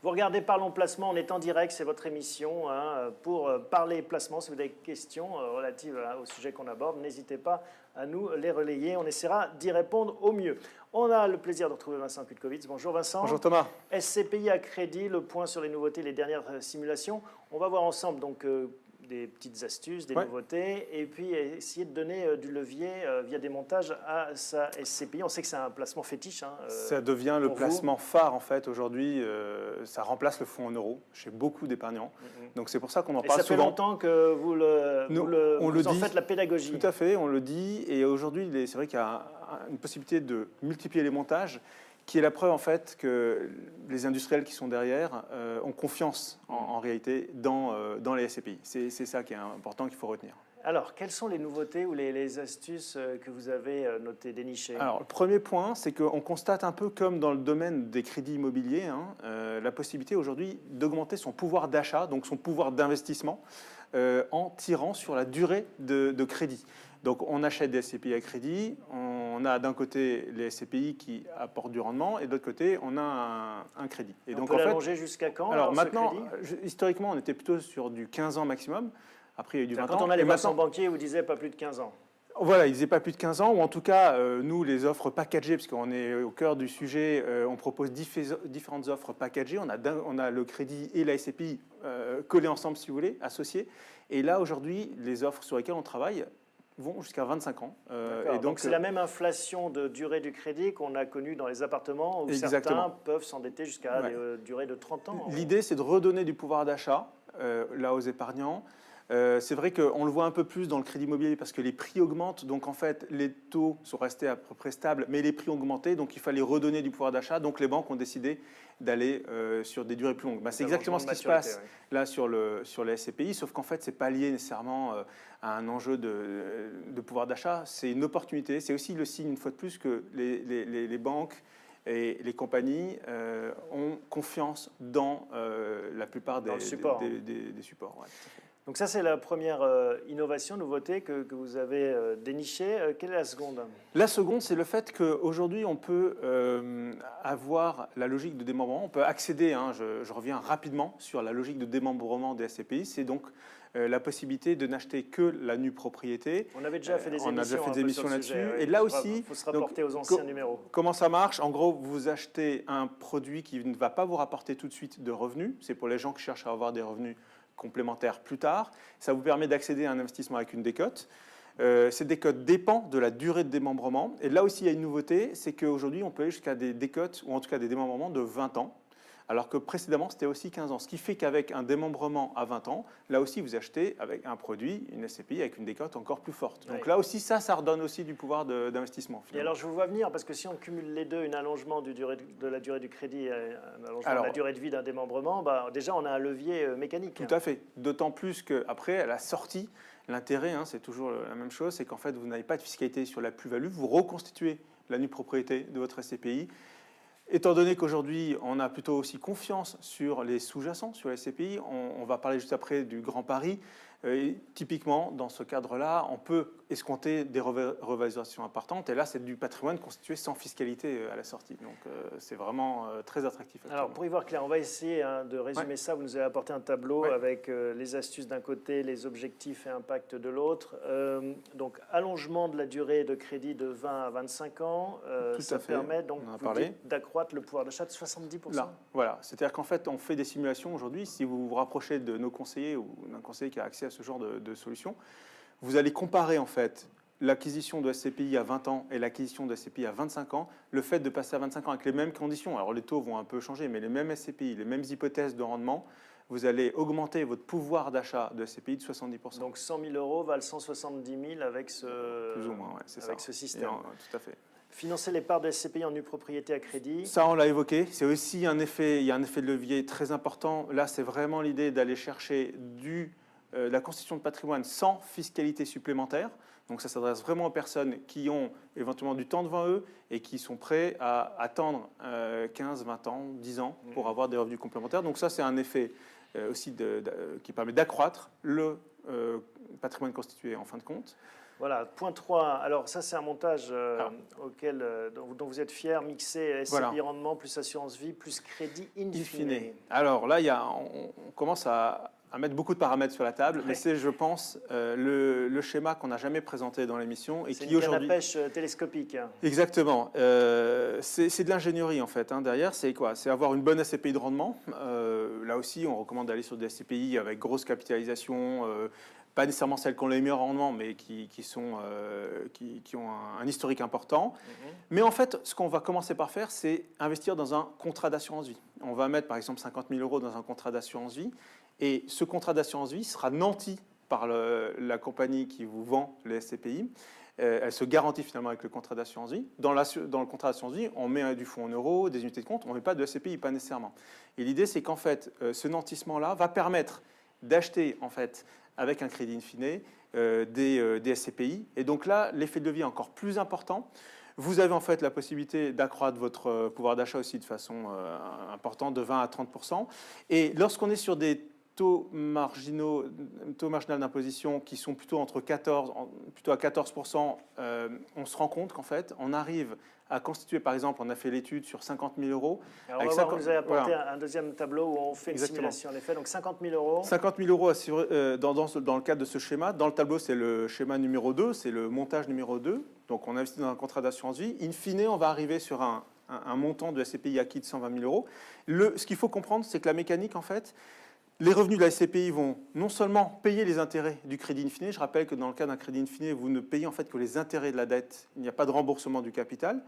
Vous regardez Parlons Placement, on est en direct, c'est votre émission pour parler placement. Si vous avez des questions relatives au sujet qu'on aborde, n'hésitez pas à nous les relayer. On essaiera d'y répondre au mieux. On a le plaisir de retrouver Vincent Kutkovitz. Bonjour Vincent. Bonjour Thomas. SCPI à crédit, le point sur les nouveautés, les dernières simulations. On va voir ensemble donc des petites astuces, des nouveautés, et puis essayer de donner du levier via des montages à sa SCPI. On sait que c'est un placement fétiche. Ça devient le placement phare en fait aujourd'hui. Ça remplace le fonds en euros chez beaucoup d'épargnants. Donc c'est pour ça qu'on en parle souvent. Ça fait longtemps que vous en faites la pédagogie. Tout à fait, on le dit. Et aujourd'hui, c'est vrai qu'il y a une possibilité de multiplier les montages, qui est la preuve en fait que les industriels qui sont derrière ont confiance en réalité dans les SCPI. C'est ça qui est important, qu'il faut retenir. Alors, quelles sont les nouveautés ou les astuces que vous avez notées, dénichées? Alors, le premier point, c'est qu'on constate un peu comme dans le domaine des crédits immobiliers, la possibilité aujourd'hui d'augmenter son pouvoir d'achat, donc son pouvoir d'investissement, en tirant sur la durée de crédit. Donc, on achète des SCPI à crédit, on a d'un côté les SCPI qui apportent du rendement et de l'autre côté, on a un crédit. Et donc, on peut l'allonger jusqu'à quand? Alors maintenant, historiquement, on était plutôt sur du 15 ans maximum. Après, il y a eu du 20 ans. Quand on a les versants banquiers, vous disiez pas plus de 15 ans. Voilà, ils ne disaient pas plus de 15 ans, ou en tout cas, nous, les offres packagées, parce qu'on est au cœur du sujet, on propose différentes offres packagées. On a le crédit et la SCPI collés ensemble, si vous voulez, associés. Et là, aujourd'hui, les offres sur lesquelles on travaille vont jusqu'à 25 ans. Et donc c'est la même inflation de durée du crédit qu'on a connue dans les appartements, où certains peuvent s'endetter jusqu'à des durées de 30 ans. L'idée, c'est de redonner du pouvoir d'achat là aux épargnants. C'est vrai qu'on le voit un peu plus dans le crédit immobilier parce que les prix augmentent, donc en fait les taux sont restés à peu près stables, mais les prix ont augmenté, donc il fallait redonner du pouvoir d'achat, donc les banques ont décidé d'aller sur des durées plus longues. C'est exactement ce qui se passe là sur les SCPI, sauf qu'en fait c'est pas lié nécessairement à un enjeu de pouvoir d'achat, c'est une opportunité, c'est aussi le signe une fois de plus que les banques et les compagnies ont confiance dans la plupart des supports. Donc ça, c'est la première innovation, nouveauté que vous avez dénichée. Quelle est la seconde? La seconde, c'est le fait qu'aujourd'hui, on peut avoir la logique de démembrement. On peut accéder, je reviens rapidement sur la logique de démembrement des SCPI. C'est donc la possibilité de n'acheter que la nue propriété. On avait déjà fait des émissions, là-dessus. Et là aussi, il faut se rapporter aux anciens numéros. Comment ça marche? En gros, vous achetez un produit qui ne va pas vous rapporter tout de suite de revenus. C'est pour les gens qui cherchent à avoir des revenus complémentaires plus tard. Ça vous permet d'accéder à un investissement avec une décote. Cette décote dépend de la durée de démembrement. Et là aussi, il y a une nouveauté, c'est qu'aujourd'hui, on peut aller jusqu'à des décotes, ou en tout cas des démembrements de 20 ans, alors que précédemment, c'était aussi 15 ans. Ce qui fait qu'avec un démembrement à 20 ans, là aussi, vous achetez avec un produit, une SCPI, avec une décote encore plus forte. Donc là aussi, ça redonne aussi du pouvoir d'investissement. Et alors, je vous vois venir, parce que si on cumule les deux, un allongement de la durée du crédit et un allongement de la durée de vie d'un démembrement, déjà, on a un levier mécanique. Tout à fait. D'autant plus qu'après, à la sortie, l'intérêt, c'est toujours la même chose, c'est qu'en fait, vous n'avez pas de fiscalité sur la plus-value, vous reconstituez la nue propriété de votre SCPI. Étant donné qu'aujourd'hui, on a plutôt aussi confiance sur les sous-jacents, sur les SCPI, on va parler juste après du Grand Paris. Typiquement, dans ce cadre-là, on peut escompter des revalorisations importantes. Et là, c'est du patrimoine constitué sans fiscalité à la sortie. Donc, c'est vraiment très attractif. Alors, pour y voir clair, on va essayer de résumer ça. Vous nous avez apporté un tableau avec les astuces d'un côté, les objectifs et impact de l'autre. Donc, allongement de la durée de crédit de 20 à 25 ans. Ça permet donc d'accroître le pouvoir d'achat de 70%. Là, voilà. C'est-à-dire qu'en fait, on fait des simulations aujourd'hui. Si vous vous rapprochez de nos conseillers ou d'un conseiller qui a accès à ce genre de solutions, vous allez comparer en fait l'acquisition de SCPI à 20 ans et l'acquisition de SCPI à 25 ans, le fait de passer à 25 ans avec les mêmes conditions, alors les taux vont un peu changer, mais les mêmes SCPI, les mêmes hypothèses de rendement, vous allez augmenter votre pouvoir d'achat de SCPI de 70%. Donc 100 000 euros valent 170 000 avec Plus ou moins, ce système. Tout à fait. Financer les parts de SCPI en nue propriété à crédit. Ça, on l'a évoqué. C'est aussi il y a un effet de levier très important. Là, c'est vraiment l'idée d'aller chercher la constitution de patrimoine sans fiscalité supplémentaire. Donc ça s'adresse vraiment aux personnes qui ont éventuellement du temps devant eux et qui sont prêts à attendre 15, 20 ans, 10 ans pour avoir des revenus complémentaires. Donc ça, c'est un effet aussi qui permet d'accroître le patrimoine constitué en fin de compte. Voilà, point 3. Alors ça, c'est un montage dont vous êtes fier, mixé SCPI rendement, plus assurance vie, plus crédit in fine. Alors là, on commence à mettre beaucoup de paramètres sur la table, mais c'est, je pense, le schéma qu'on n'a jamais présenté dans l'émission. C'est une canne à pêche télescopique. Exactement. C'est de l'ingénierie, en fait. Derrière, c'est quoi? C'est avoir une bonne SCPI de rendement. Là aussi, on recommande d'aller sur des SCPI avec grosse capitalisation, pas nécessairement celles qui ont les meilleurs rendements, mais qui ont un historique important. Mais en fait, ce qu'on va commencer par faire, c'est investir dans un contrat d'assurance vie. On va mettre, par exemple, 50 000 € dans un contrat d'assurance vie. Et ce contrat d'assurance vie sera nanti par la compagnie qui vous vend les SCPI. Elle se garantit finalement avec le contrat d'assurance vie. Dans le contrat d'assurance vie, on met du fonds en euros, des unités de compte, on ne met pas de SCPI, pas nécessairement. Et l'idée, c'est qu'en fait, ce nantissement-là va permettre d'acheter, en fait, avec un crédit in fine, des SCPI. Et donc là, l'effet de levier est encore plus important. Vous avez en fait la possibilité d'accroître votre pouvoir d'achat aussi de façon importante, de 20 à 30%. Et lorsqu'on est sur des taux marginal d'imposition qui sont plutôt à 14%, on se rend compte qu'en fait, on arrive à constituer, par exemple, on a fait l'étude sur 50 000 €. Alors on va voir, vous avez apporté un deuxième tableau où on fait une simulation en effet. Donc 50 000 €. 50 000 € dans le cadre de ce schéma. Dans le tableau, c'est le schéma numéro 2, c'est le montage numéro 2. Donc on investit dans un contrat d'assurance vie. In fine, on va arriver sur un montant de SCPI acquis de 120 000 €. Ce qu'il faut comprendre, c'est que la mécanique, en fait, les revenus de la SCPI vont non seulement payer les intérêts du crédit in fine, je rappelle que dans le cas d'un crédit in fine, vous ne payez en fait que les intérêts de la dette, il n'y a pas de remboursement du capital.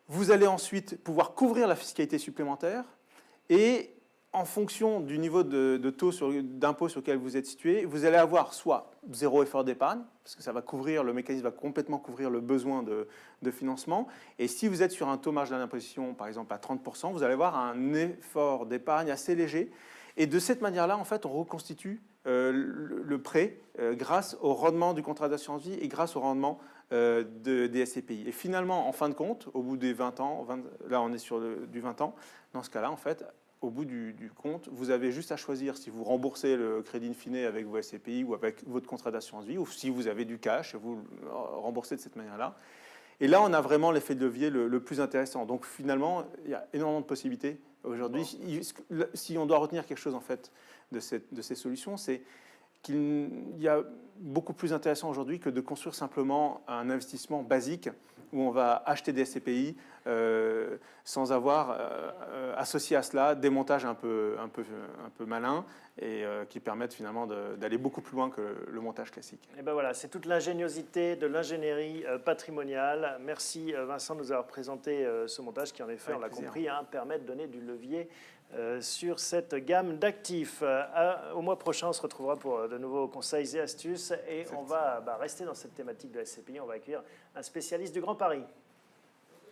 Vous allez ensuite pouvoir couvrir la fiscalité supplémentaire et en fonction du niveau de taux d'impôt sur lequel vous êtes situé, vous allez avoir soit zéro effort d'épargne, parce que ça va couvrir, le mécanisme va complètement couvrir le besoin de financement. Et si vous êtes sur un taux marginal d'imposition, par exemple à 30%, vous allez avoir un effort d'épargne assez léger. Et de cette manière-là, en fait, on reconstitue le prêt grâce au rendement du contrat d'assurance vie et grâce au rendement des SCPI. Et finalement, en fin de compte, au bout des 20 ans, là on est sur du 20 ans, dans ce cas-là, en fait, au bout du compte, vous avez juste à choisir si vous remboursez le crédit in fine avec vos SCPI ou avec votre contrat d'assurance vie, ou si vous avez du cash, vous remboursez de cette manière-là. Et là, on a vraiment l'effet de levier le plus intéressant. Donc finalement, il y a énormément de possibilités. Aujourd'hui, si on doit retenir quelque chose en fait de ces solutions, c'est qu'il y a beaucoup plus intéressant aujourd'hui que de construire simplement un investissement basique où on va acheter des SCPI sans avoir associé à cela des montages un peu malins et qui permettent finalement d'aller beaucoup plus loin que le montage classique. Et ben voilà, c'est toute l'ingéniosité de l'ingénierie patrimoniale. Merci Vincent de nous avoir présenté ce montage qui en effet, on l'a compris, permet de donner du levier sur cette gamme d'actifs. Au mois prochain, on se retrouvera pour de nouveaux conseils et astuces et on va rester dans cette thématique de SCPI. On va accueillir un spécialiste du Grand Paris.